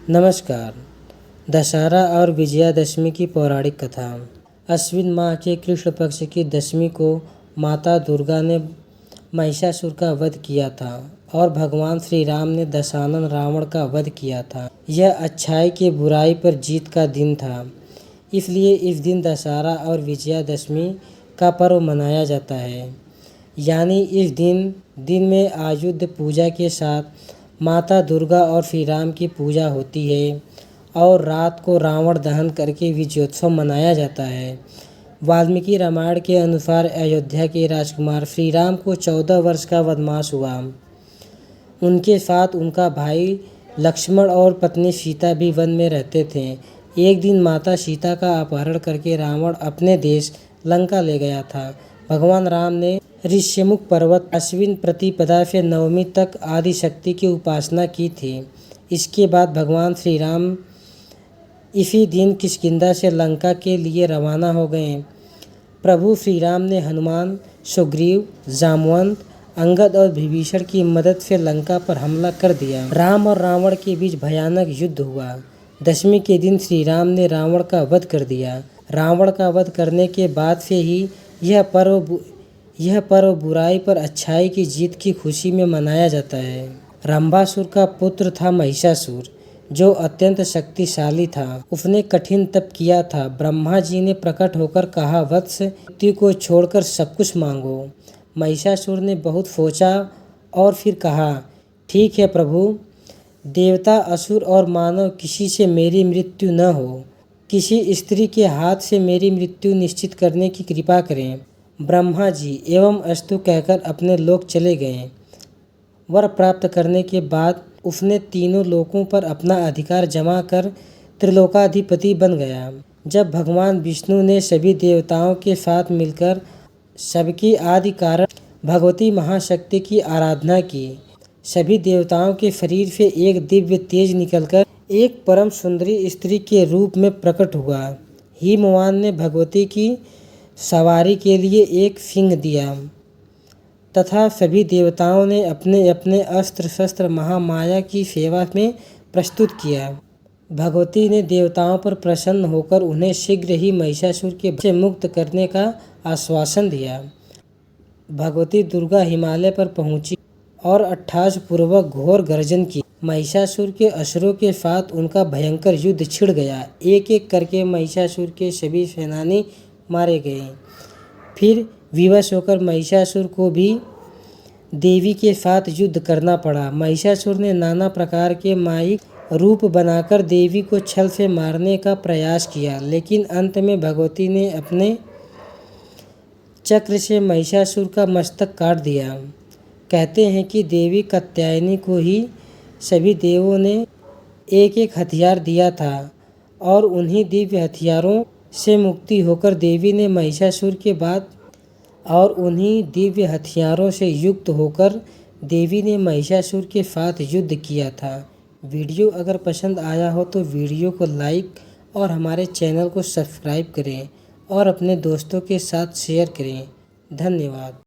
नमस्कार। दशहरा और विजयादशमी की पौराणिक कथा। अश्विन माह के कृष्ण पक्ष की दशमी को माता दुर्गा ने महिषासुर का वध किया था और भगवान श्री राम ने दशानन रावण का वध किया था। यह अच्छाई के बुराई पर जीत का दिन था, इसलिए इस दिन दशहरा और विजयादशमी का पर्व मनाया जाता है। यानी इस दिन में आयुध पूजा के साथ माता दुर्गा और श्री राम की पूजा होती है और रात को रावण दहन करके विजयोत्सव मनाया जाता है। वाल्मीकि रामायण के अनुसार अयोध्या के राजकुमार श्री राम को 14 वर्ष का वनवास हुआ। उनके साथ उनका भाई लक्ष्मण और पत्नी सीता भी वन में रहते थे। एक दिन माता सीता का अपहरण करके रावण अपने देश लंका ले गया था। भगवान राम ने ऋष्यमुख पर्वत अश्विन प्रतिपदा से नवमी तक आदि शक्ति की उपासना की थी। इसके बाद भगवान श्री राम इसी दिन किष्किंधा से लंका के लिए रवाना हो गए। प्रभु श्री राम ने हनुमान, सुग्रीव, जामवंत, अंगद और विभीषण की मदद से लंका पर हमला कर दिया। राम और रावण के बीच भयानक युद्ध हुआ। दशमी के दिन श्री राम ने रावण का वध कर दिया। रावण का वध करने के बाद से ही यह पर्व बुराई पर अच्छाई की जीत की खुशी में मनाया जाता है। रंभासुर का पुत्र था महिषासुर, जो अत्यंत शक्तिशाली था। उसने कठिन तप किया था। ब्रह्मा जी ने प्रकट होकर कहा, वत्स, मृत्यु को छोड़कर सब कुछ मांगो। महिषासुर ने बहुत सोचा और फिर कहा, ठीक है प्रभु, देवता, असुर और मानव किसी से मेरी मृत्यु न हो। किसी स्त्री के हाथ से मेरी मृत्यु निश्चित करने की कृपा करें। ब्रह्मा जी एवं अस्तु कहकर अपने लोक चले गए। वर प्राप्त करने के बाद उसने तीनों लोकों पर अपना अधिकार जमा कर त्रिलोकाधिपति बन गया। जब भगवान विष्णु ने सभी देवताओं के साथ मिलकर सबकी आदि कारण भगवती महाशक्ति की आराधना की, सभी देवताओं के शरीर से एक दिव्य तेज निकलकर एक परम सुंदरी स्त्री के रूप में प्रकट हुआ। हिमवान ने भगवती की सवारी के लिए एक सिंह दिया तथा सभी देवताओं ने अपने अपने अस्त्र शस्त्र महामाया की सेवा में प्रस्तुत किया। भगवती ने देवताओं पर प्रसन्न होकर उन्हें शीघ्र ही महिषासुर के से मुक्त करने का आश्वासन दिया। भगवती दुर्गा हिमालय पर पहुंची और अट्टहास पूर्वक घोर गर्जन की। महिषासुर के असुरों के साथ उनका भयंकर युद्ध छिड़ गया। एक एक करके महिषासुर के सभी सेनानी मारे गए। फिर विवश होकर महिषासुर को भी देवी के साथ युद्ध करना पड़ा। महिषासुर ने नाना प्रकार के मायिक रूप बनाकर देवी को छल से मारने का प्रयास किया, लेकिन अंत में भगवती ने अपने चक्र से महिषासुर का मस्तक काट दिया। कहते हैं कि देवी कात्यायनी को ही सभी देवों ने एक एक हथियार दिया था और उन्हीं दिव्य हथियारों से मुक्ति होकर देवी ने महिषासुर के बाद उन्हीं दिव्य हथियारों से युक्त होकर देवी ने महिषासुर के साथ युद्ध किया था। वीडियो अगर पसंद आया हो तो वीडियो को लाइक और हमारे चैनल को सब्सक्राइब करें और अपने दोस्तों के साथ शेयर करें। धन्यवाद।